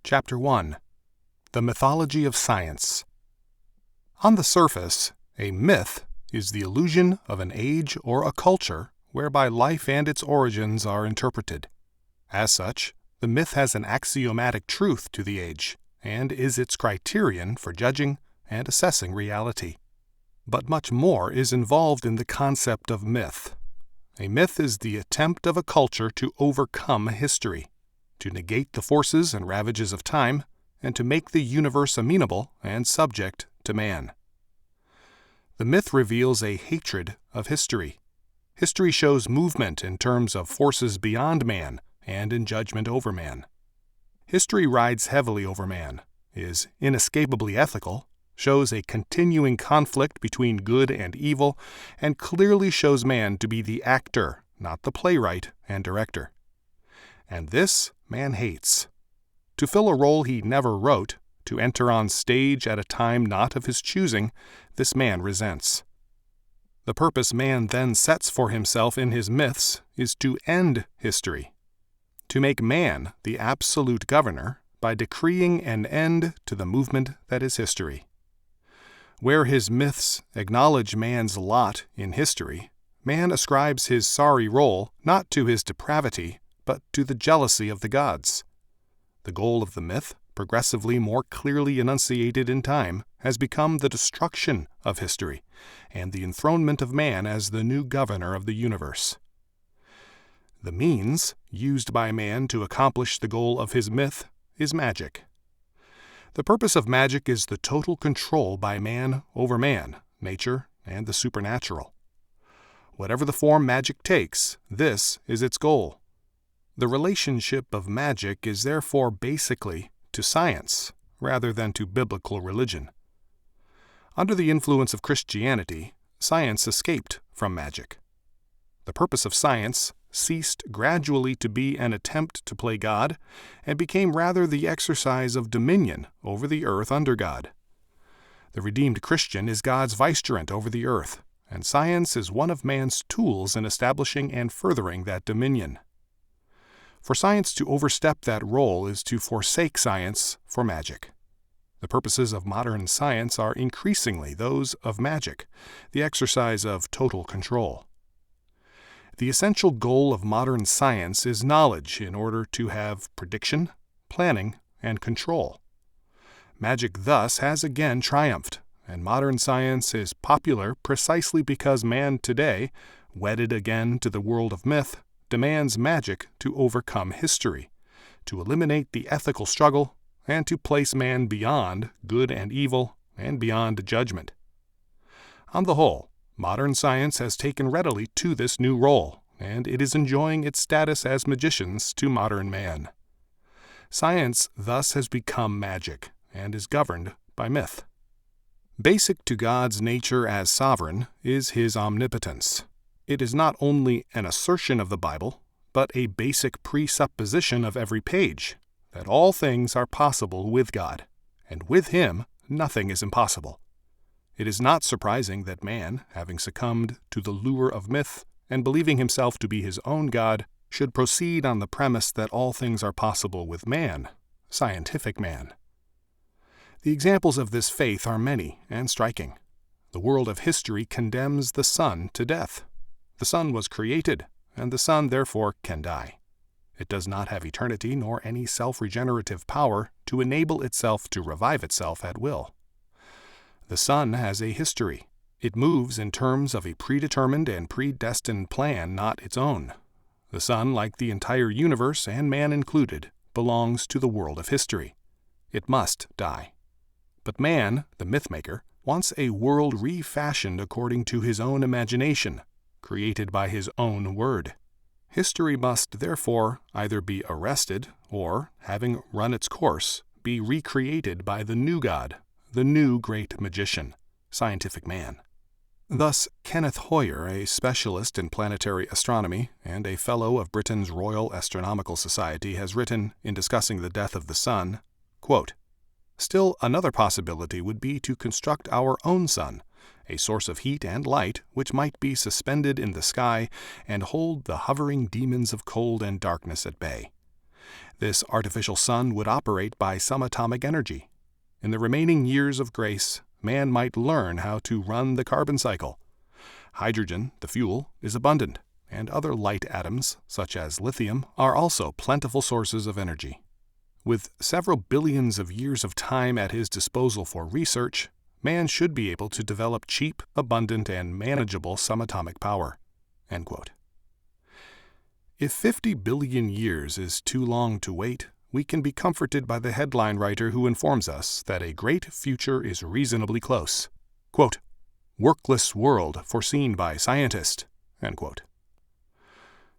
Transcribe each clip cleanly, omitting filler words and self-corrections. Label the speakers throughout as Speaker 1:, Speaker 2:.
Speaker 1: Chapter 1. The Mythology of Science. On the surface, a myth is the illusion of an age or a culture whereby life and its origins are interpreted. As such, the myth has an axiomatic truth to the age and is its criterion for judging and assessing reality. But much more is involved in the concept of myth. A myth is the attempt of a culture to overcome history, to negate the forces and ravages of time, and to make the universe amenable and subject to man. The myth reveals a hatred of history. History shows movement in terms of forces beyond man and in judgment over man. History rides heavily over man, is inescapably ethical, shows a continuing conflict between good and evil, and clearly shows man to be the actor, not the playwright and director. And this man hates. To fill a role he never wrote, to enter on stage at a time not of his choosing, this man resents. The purpose man then sets for himself in his myths is to end history, to make man the absolute governor by decreeing an end to the movement that is history. Where his myths acknowledge man's lot in history, man ascribes his sorry role not to his depravity, but to the jealousy of the gods. The goal of the myth, progressively more clearly enunciated in time, has become the destruction of history and the enthronement of man as the new governor of the universe. The means used by man to accomplish the goal of his myth is magic. The purpose of magic is the total control by man over man, nature, and the supernatural. Whatever the form magic takes, this is its goal. The relationship of magic is therefore basically to science, rather than to biblical religion. Under the influence of Christianity, science escaped from magic. The purpose of science ceased gradually to be an attempt to play God, and became rather the exercise of dominion over the earth under God. The redeemed Christian is God's vicegerent over the earth, and science is one of man's tools in establishing and furthering that dominion. For science to overstep that role is to forsake science for magic. The purposes of modern science are increasingly those of magic, the exercise of total control. The essential goal of modern science is knowledge in order to have prediction, planning, and control. Magic thus has again triumphed, and modern science is popular precisely because man today, wedded again to the world of myth, demands magic to overcome history, to eliminate the ethical struggle, and to place man beyond good and evil and beyond judgment. On the whole, modern science has taken readily to this new role, and it is enjoying its status as magicians to modern man. Science thus has become magic and is governed by myth. Basic to God's nature as sovereign is his omnipotence. It is not only an assertion of the Bible, but a basic presupposition of every page, that all things are possible with God, and with him nothing is impossible. It is not surprising that man, having succumbed to the lure of myth and believing himself to be his own God, should proceed on the premise that all things are possible with man, scientific man. The examples of this faith are many and striking. The world of history condemns the sun to death. The sun was created, and the sun therefore can die. It does not have eternity nor any self-regenerative power to enable itself to revive itself at will. The sun has a history. It moves in terms of a predetermined and predestined plan not its own. The sun, like the entire universe, and man included, belongs to the world of history. It must die. But man, the mythmaker, wants a world refashioned according to his own imagination, created by his own word. History must therefore either be arrested or, having run its course, be recreated by the new God, the new great magician, scientific man. Thus, Kenneth Hoyer, a specialist in planetary astronomy and a fellow of Britain's Royal Astronomical Society, has written, in discussing the death of the sun, quote, "Still another possibility would be to construct our own sun, a source of heat and light which might be suspended in the sky and hold the hovering demons of cold and darkness at bay. This artificial sun would operate by some atomic energy. In the remaining years of grace, man might learn how to run the carbon cycle. Hydrogen, the fuel, is abundant, and other light atoms, such as lithium, are also plentiful sources of energy. With several billions of years of time at his disposal for research, man should be able to develop cheap, abundant, and manageable subatomic power." End quote. If 50 billion years is too long to wait, we can be comforted by the headline writer who informs us that a great future is reasonably close. Quote, "Workless world foreseen by scientist." End quote.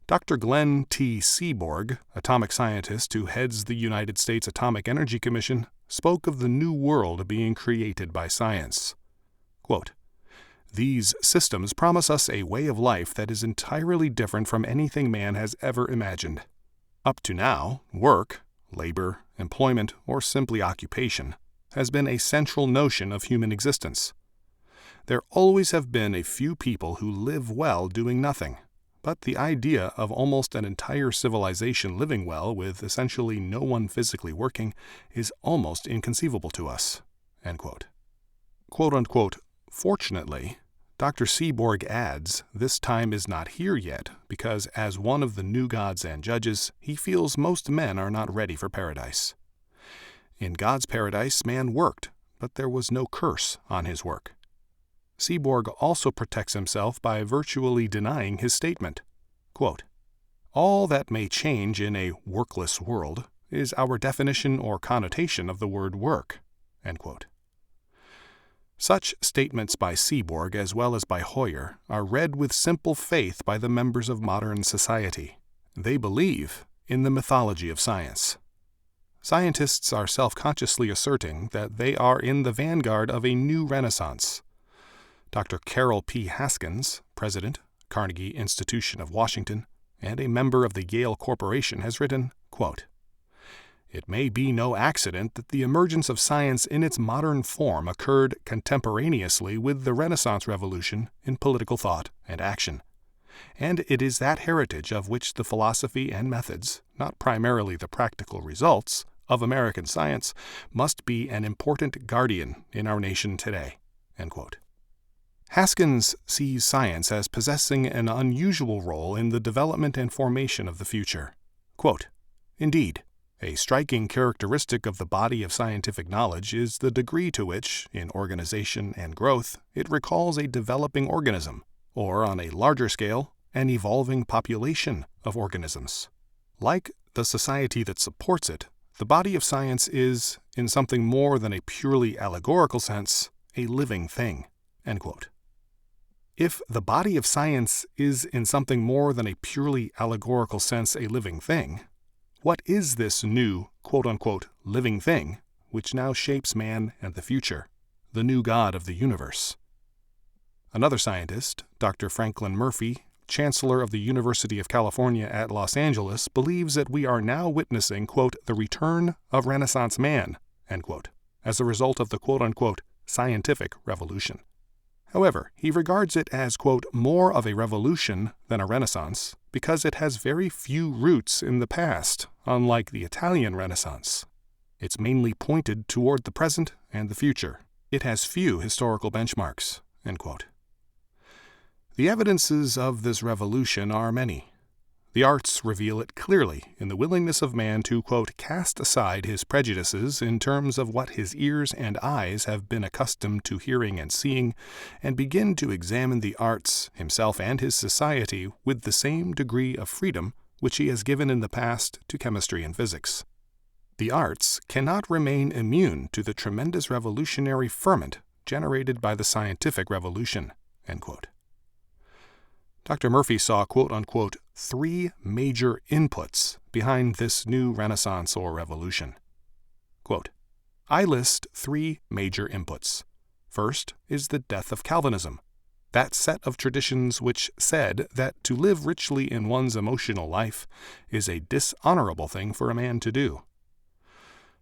Speaker 1: Dr. Glenn T. Seaborg, atomic scientist who heads the United States Atomic Energy Commission, spoke of the new world being created by science. Quote, "These systems promise us a way of life that is entirely different from anything man has ever imagined. Up to now, work, labor, employment, or simply occupation, has been a central notion of human existence. There always have been a few people who live well doing nothing, but the idea of almost an entire civilization living well with essentially no one physically working is almost inconceivable to us." End quote. Quote unquote, "Fortunately," Dr. Seaborg adds, "this time is not here yet, because as one of the new gods and judges, he feels most men are not ready for paradise. In God's paradise, man worked, but there was no curse on his work." Seaborg also protects himself by virtually denying his statement. Quote, "All that may change in a workless world is our definition or connotation of the word work." End quote. Such statements by Seaborg as well as by Hoyer are read with simple faith by the members of modern society. They believe in the mythology of science. Scientists are self-consciously asserting that they are in the vanguard of a new renaissance. Dr. Carol P. Haskins, president, Carnegie Institution of Washington, and a member of the Yale Corporation, has written, quote, "It may be no accident that the emergence of science in its modern form occurred contemporaneously with the Renaissance Revolution in political thought and action. And it is that heritage of which the philosophy and methods, not primarily the practical results, of American science must be an important guardian in our nation today." End quote. Haskins sees science as possessing an unusual role in the development and formation of the future. Quote, "Indeed, a striking characteristic of the body of scientific knowledge is the degree to which, in organization and growth, it recalls a developing organism, or, on a larger scale, an evolving population of organisms. Like the society that supports it, the body of science is, in something more than a purely allegorical sense, a living thing." End quote. If the body of science is in something more than a purely allegorical sense a living thing, what is this new, quote-unquote, living thing which now shapes man and the future, the new God of the universe? Another scientist, Dr. Franklin Murphy, Chancellor of the University of California at Los Angeles, believes that we are now witnessing, quote, "the return of Renaissance man," end quote, as a result of the quote-unquote scientific revolution. However, he regards it as, quote, "more of a revolution than a renaissance because it has very few roots in the past, unlike the Italian Renaissance. It's mainly pointed toward the present and the future. It has few historical benchmarks." End quote. The evidences of this revolution are many. The arts reveal it clearly in the willingness of man to, quote, "cast aside his prejudices in terms of what his ears and eyes have been accustomed to hearing and seeing, and begin to examine the arts, himself and his society, with the same degree of freedom which he has given in the past to chemistry and physics. The arts cannot remain immune to the tremendous revolutionary ferment generated by the scientific revolution." End quote. Dr. Murphy saw, quote-unquote, "three major inputs behind this new renaissance or revolution." Quote, "I list three major inputs. First is the death of Calvinism, that set of traditions which said that to live richly in one's emotional life is a dishonorable thing for a man to do.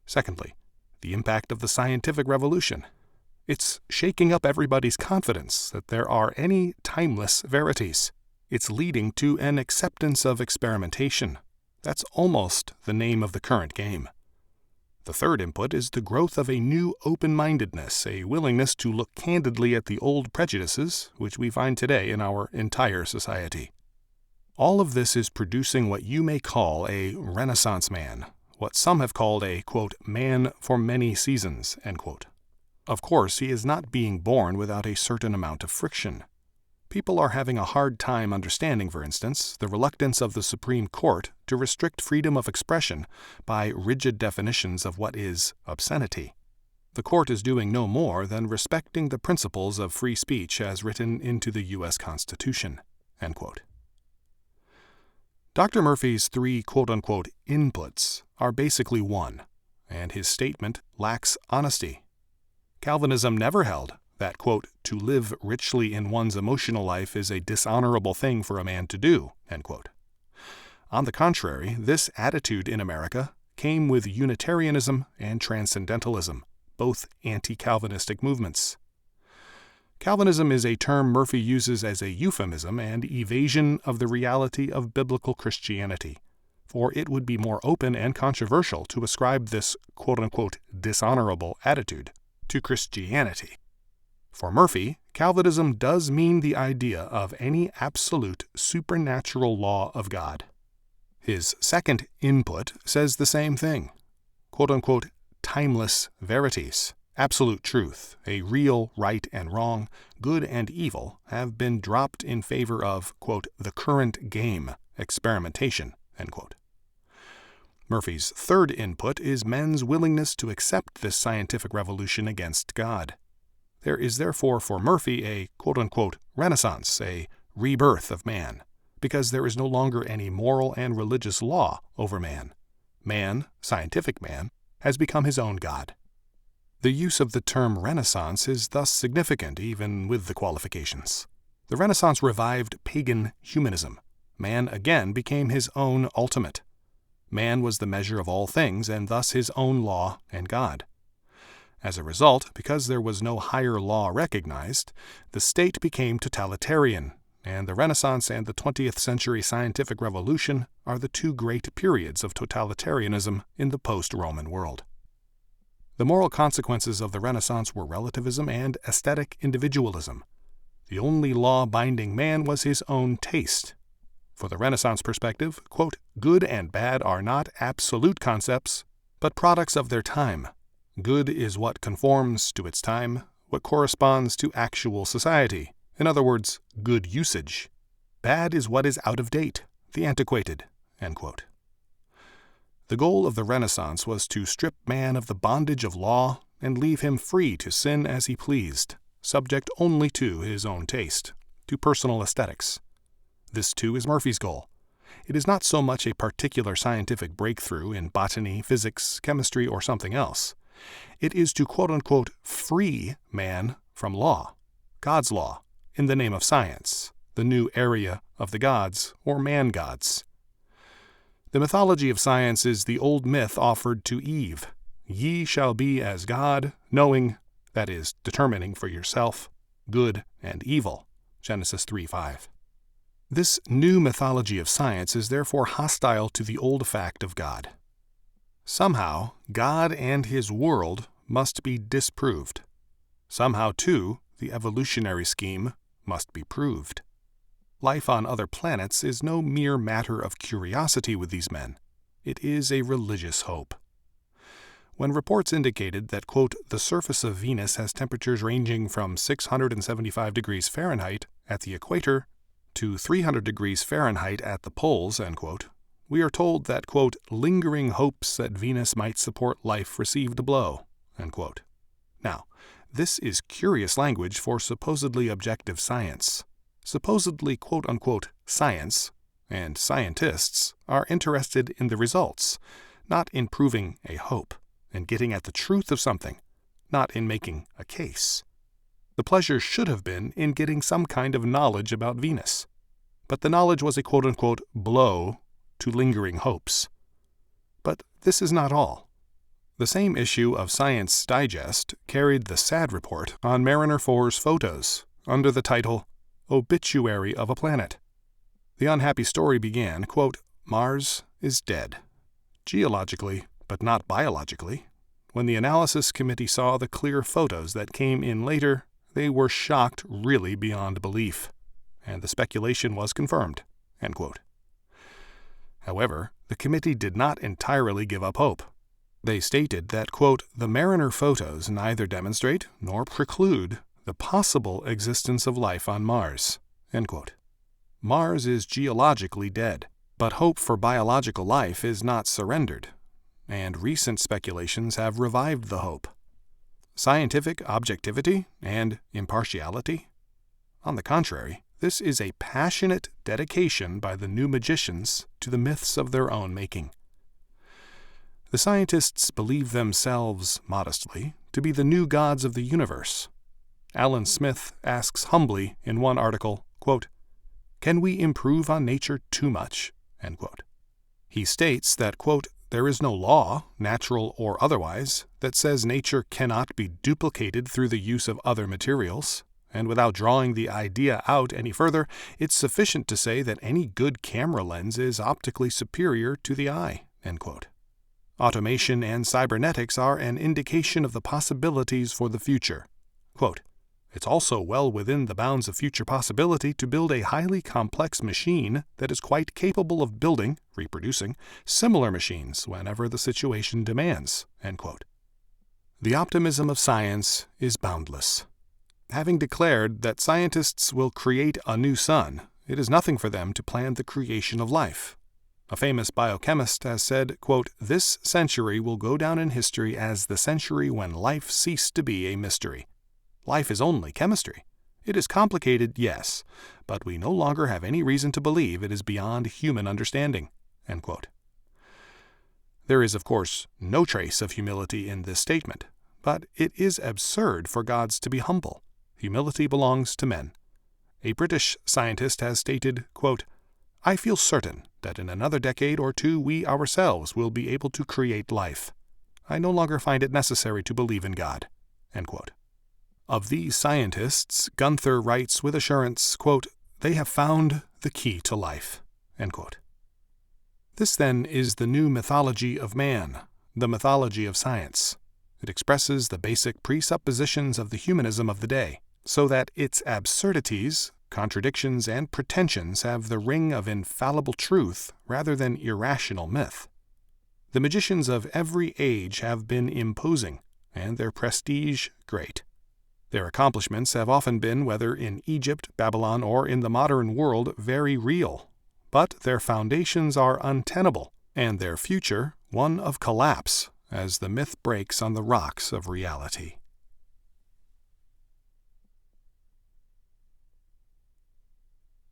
Speaker 1: Secondly, the impact of the scientific revolution. It's shaking up everybody's confidence that there are any timeless verities. It's leading to an acceptance of experimentation, That's almost the name of the current game. The third input is the growth of a new open-mindedness, a willingness to look candidly at the old prejudices which we find today in our entire society. All of this is producing what you may call a Renaissance man, what some have called a, quote, man for many seasons, end quote. Of course, he is not being born without a certain amount of friction. People are having a hard time understanding, for instance, the reluctance of the Supreme Court to restrict freedom of expression by rigid definitions of what is obscenity. The court is doing no more than respecting the principles of free speech as written into the U.S. Constitution, end quote. Dr. Murphy's three quote-unquote inputs are basically one, and his statement lacks honesty. Calvinism never held that, quote, to live richly in one's emotional life is a dishonorable thing for a man to do, end quote. On the contrary, this attitude in America came with Unitarianism and Transcendentalism, both anti-Calvinistic movements. Calvinism is a term Murphy uses as a euphemism and evasion of the reality of biblical Christianity, for it would be more open and controversial to ascribe this quote-unquote dishonorable attitude to Christianity. For Murphy, Calvinism does mean the idea of any absolute supernatural law of God. His second input says the same thing, quote-unquote timeless verities, absolute truth, a real right and wrong, good and evil, have been dropped in favor of, quote, the current game, experimentation, end quote. Murphy's third input is men's willingness to accept this scientific revolution against God. There is therefore for Murphy a quote-unquote renaissance, a rebirth of man, because there is no longer any moral and religious law over man. Man, scientific man, has become his own God. The use of the term Renaissance is thus significant even with the qualifications. The Renaissance revived pagan humanism. Man again became his own ultimate. Man was the measure of all things and thus his own law and God. As a result, because there was no higher law recognized, the state became totalitarian, and the Renaissance and the 20th century scientific revolution are the two great periods of totalitarianism in the post-Roman world. The moral consequences of the Renaissance were relativism and aesthetic individualism. The only law binding man was his own taste. For the Renaissance perspective, quote, good and bad are not absolute concepts, but products of their time. Good is what conforms to its time, what corresponds to actual society. In other words, good usage. Bad is what is out of date, the antiquated, end quote. The goal of the Renaissance was to strip man of the bondage of law and leave him free to sin as he pleased, subject only to his own taste, to personal aesthetics. This too is Murphy's goal. It is not so much a particular scientific breakthrough in botany, physics, chemistry, or something else. It is to quote-unquote free man from law, God's law, in the name of science, the new area of the gods or man-gods. The mythology of science is the old myth offered to Eve. Ye shall be as God, knowing, that is, determining for yourself, good and evil. Genesis 3:5. This new mythology of science is therefore hostile to the old fact of God. Somehow, God and his world must be disproved. Somehow, too, the evolutionary scheme must be proved. Life on other planets is no mere matter of curiosity with these men. It is a religious hope. When reports indicated that, quote, the surface of Venus has temperatures ranging from 675 degrees Fahrenheit at the equator to 300 degrees Fahrenheit at the poles, end quote, we are told that, quote, lingering hopes that Venus might support life received a blow, end quote. Now, this is curious language for supposedly objective science. Supposedly quote-unquote science and scientists are interested in the results, not in proving a hope and getting at the truth of something, not in making a case. The pleasure should have been in getting some kind of knowledge about Venus, but the knowledge was a quote-unquote blow to lingering hopes. But this is not all. The same issue of Science Digest carried the sad report on Mariner 4's photos under the title Obituary of a Planet. The unhappy story began, quote, Mars is dead, geologically, but not biologically. When the analysis committee saw the clear photos that came in later, they were shocked really beyond belief, and the speculation was confirmed." End quote. However, the committee did not entirely give up hope. They stated that, quote, "the Mariner photos neither demonstrate nor preclude the possible existence of life on Mars." End quote. Mars is geologically dead, but hope for biological life is not surrendered, and recent speculations have revived the hope. Scientific objectivity and impartiality? On the contrary, this is a passionate dedication by the new magicians to the myths of their own making. The scientists believe themselves, modestly, to be the new gods of the universe. Alan Smith asks humbly in one article, quote, "Can we improve on nature too much?" End quote. He states that, quote, "There is no law, natural or otherwise, that says nature cannot be duplicated through the use of other materials, and without drawing the idea out any further, it's sufficient to say that any good camera lens is optically superior to the eye." End quote. Automation and cybernetics are an indication of the possibilities for the future. Quote, "It's also well within the bounds of future possibility to build a highly complex machine that is quite capable of building, reproducing, similar machines whenever the situation demands." End quote. The optimism of science is boundless. Having declared that scientists will create a new sun, it is nothing for them to plan the creation of life. A famous biochemist has said, quote, "This century will go down in history as the century when life ceased to be a mystery. Life is only chemistry. It is complicated, yes, but we no longer have any reason to believe it is beyond human understanding." End quote. There is, of course, no trace of humility in this statement, but it is absurd for gods to be humble. Humility belongs to men. A British scientist has stated, quote, "I feel certain that in another decade or two we ourselves will be able to create life. I no longer find it necessary to believe in God." End quote. Of these scientists, Gunther writes with assurance, quote, "They have found the key to life." End quote. This, then, is the new mythology of man, the mythology of science. It expresses the basic presuppositions of the humanism of the day, so that its absurdities, contradictions, and pretensions have the ring of infallible truth rather than irrational myth. The magicians of every age have been imposing, and their prestige great. Their accomplishments have often been, whether in Egypt, Babylon, or in the modern world, very real, but their foundations are untenable, and their future one of collapse, as the myth breaks on the rocks of reality.